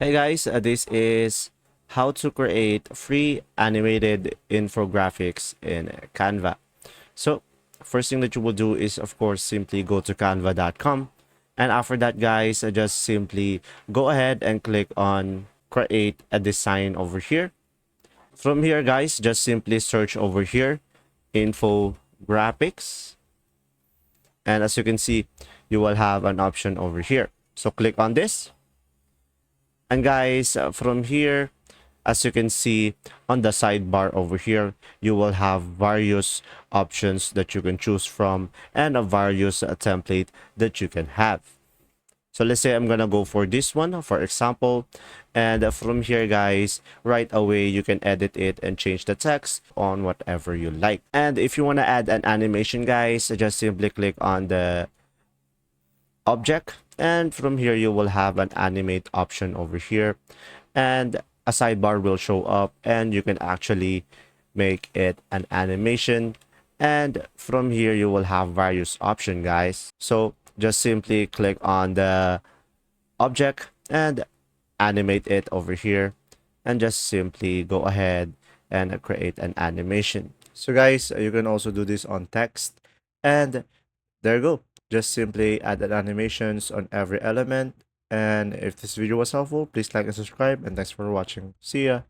Hey guys, this is how to create free animated infographics in Canva. So, first thing that you will do is, of course, simply go to canva.com. And after that, guys, just simply go ahead and click on create a design over here. From here, guys, just simply search over here, Infographics. And as you can see, you will have an option over here. So click on this. And guys, from here, as you can see on the sidebar over here, you will have various options that you can choose from and a various template that you can have. So let's say I'm gonna go for this one, for example, and from here, guys, right away you can edit it and change the text on whatever you like. And if you want to add an animation, guys, just simply click on the object, and from here you will have an animate option over here, and a sidebar will show up, and you can actually make it an animation. And from here you will have various options, guys. So just simply click on the object and animate it over here, and just simply go ahead and create an animation. So guys, you can also do this on text, and there you go. Just simply add the animations on every element. And if this video was helpful, please like and subscribe. And thanks for watching. See ya.